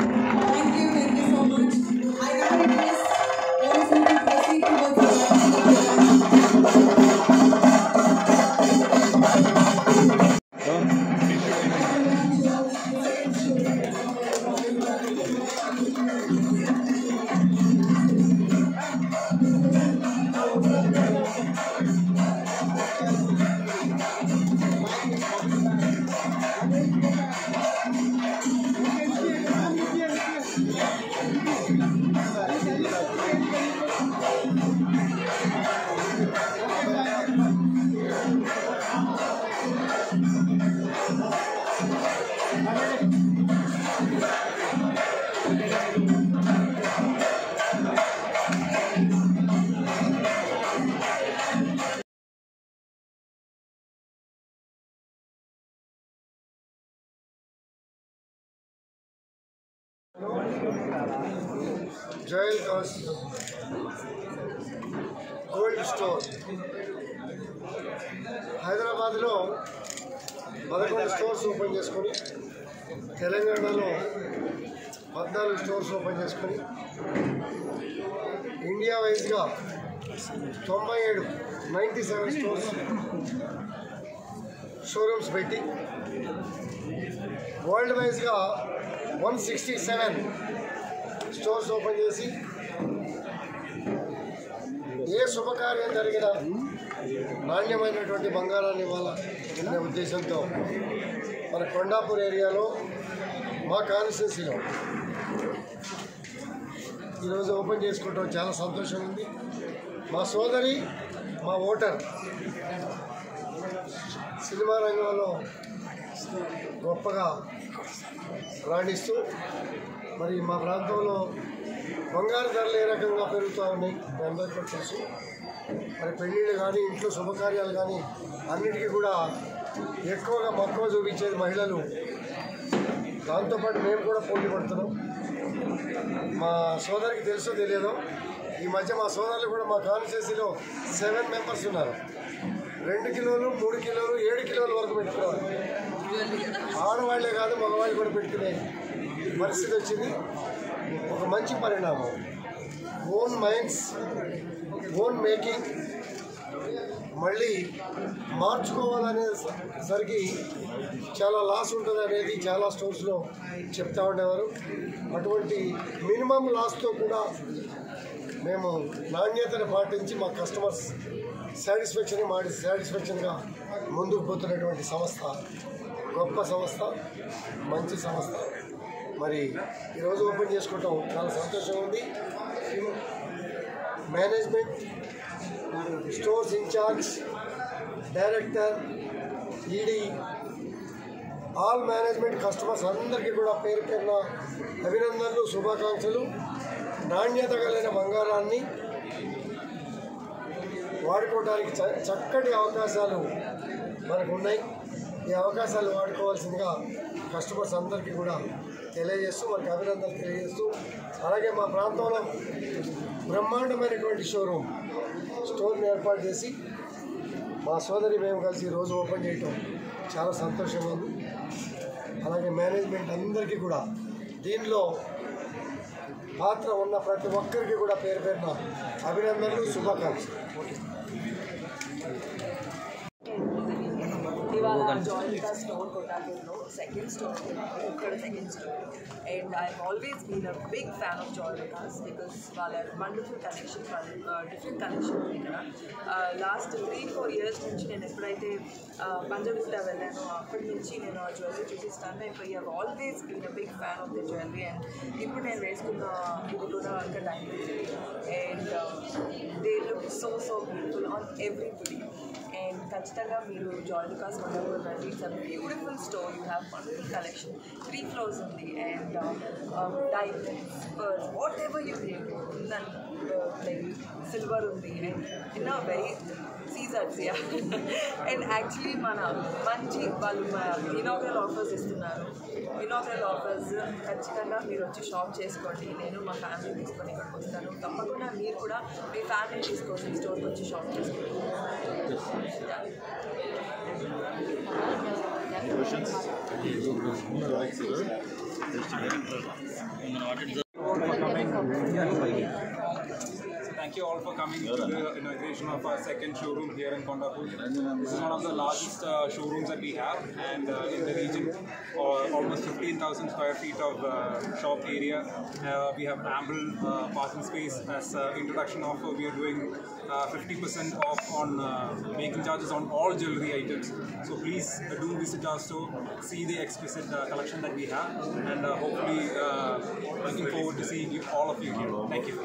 Thank you so much. I now request everyone to proceed towards the Joyalukkas gold store హైదరాబాద్లో 11 stores open చేసుకొని తెలంగాణలో 14 stores open చేసుకొని India వైజ్గా 97 stores showrooms పెట్టి world వైజ్గా 167 stores open చేసి ఏ శుభకార్యం జరిగినా నాణ్యమైనటువంటి బంగారాన్ని ఇవ్వాలనే ఉద్దేశంతో మన కొండాపూర్ ఏరియాలో మా కాన్స్టిట్యున్సీలో ఈరోజు ఓపెన్ చేసుకోవడం చాలా సంతోషం ఉంది. మా సోదరి మా ఓటర్ సినిమా రంగంలో గొప్పగా రాణిస్తూ మరి మా ప్రాంతంలో బంగారు ధరలు ఏ రకంగా పెరుగుతూ ఉన్నాయి మీ అందరికీ తెలుసు. మరి పెళ్ళిళ్ళు కానీ ఇంట్లో శుభకార్యాలు కానీ అన్నిటికీ కూడా ఎక్కువగా మక్కువ చూపించేది మహిళలు. దాంతోపాటు మేము కూడా పోటీ పడుతున్నాం. మా సోదరికి తెలుసో తెలియదో ఈ మధ్య మా సోదరులు కూడా మా కాన్స్టిట్యున్సీలో 7 మెంబర్స్ ఉన్నారు. 2 కిలోలు 3 కిలోలు 7 కిలోల వరకు పెట్టుకున్నారు. ఆడవాళ్లే కాదు మగవాళ్ళు కూడా పెట్టుకునే పరిస్థితి వచ్చింది. ఒక మంచి పరిణామం. ఓన్ మైండ్స్ ఓన్ మేకింగ్ మళ్ళీ మార్చుకోవాలనేసరికి చాలా లాస్ ఉంటుంది అనేది చాలా స్టోర్స్లో చెప్తా ఉండేవారు. అటువంటి మినిమం లాస్తో కూడా మేము నాణ్యతను పాటించి మా కస్టమర్స్ సాటిస్ఫాక్షన్గా ముందుకు పోతున్నటువంటి సంస్థ, గొప్ప సంస్థ, మంచి సంస్థ. మరి ఈరోజు ఓపెన్ చేసుకోవటం చాలా సంతోషంగా ఉంది. Management, stores in charge, director, ED, all management, customers అందరికీ కూడా పేరు పేరున అభినందనలు, శుభాకాంక్షలు. నాణ్యత కలిగిన బంగారాన్ని వాడుకోవడానికి చక్కటి అవకాశాలు మనకు ఉన్నాయి. ఈ అవకాశాలు వాడుకోవాల్సిందిగా కస్టమర్స్ అందరికీ కూడా తెలియజేస్తూ వారికి అభినందనలు తెలియజేస్తూ, అలాగే మా ప్రాంతంలో బ్రహ్మాండమైనటువంటి స్టోర్ని ఏర్పాటు చేసి మా సోదరి మేము కలిసి రోజు ఓపెన్ చేయటం చాలా సంతోషంగా ఉంది. అలాగే మేనేజ్మెంట్ అందరికీ కూడా దీనిలో పాత్ర ఉన్న ప్రతి ఒక్కరికి కూడా పేరు పేరున అభినందనలు, శుభాకాంక్షలు. ఇవాళ Joyalukkas స్టోర్ కొండాపూర్లో second store, and I always been a big fan of Joyalukkas because వాళ్ళ వండర్ఫుల్ కలెక్షన్, డిఫరెంట్ కలెక్షన్ ఉంది ఇక్కడ. లాస్ట్ 3-4 ఇయర్స్ నుంచి నేను ఎప్పుడైతే పంజగుట్ట వెళ్ళానో అప్పటి నుంచి నేను ఆ జ్యువెలరీ చూసి స్టన్ అయిపోయి I always been a big fan of the jewellery. And ఇప్పుడు నేను వేసుకున్న ఇది కూడా ఒక diamond, and they look so beautiful on everybody. And ఖచ్చితంగా మీరు Joyalukkas కొండాపూర్ రండి. It's a beautiful store. You have wonderful collection. 3 floors ఉంది. And diamonds, pearls, whatever you need ఉందండి. లైక్ సిల్వర్ ఉంది. And in a very seizers and actually మన మంచి వాళ్ళు inaugural offers ఇస్తున్నారు. ఇనాగరల్ ఆఫర్స్ ఖచ్చితంగా మీరు వచ్చి షాప్ చేసుకోండి. నేను మా ఫ్యామిలీ తీసుకొని ఇక్కడికి వస్తాను. తప్పకుండా మీరు కూడా మీ ఫ్యామిలీ తీసుకొని స్టోర్కి వచ్చి షాప్ చేసుకోండి. Questions? Thank you all for coming to the inauguration of our second showroom here in Kondapur. This is one of the largest showrooms that we have, and in the region, almost 15,000 square feet of shop area. We have ample parking space. As introduction offer, we are doing 50% off on making charges on all jewelry items. So please do visit our store, see the exquisite collection that we have, and hopefully looking forward to seeing all of you here. Thank you.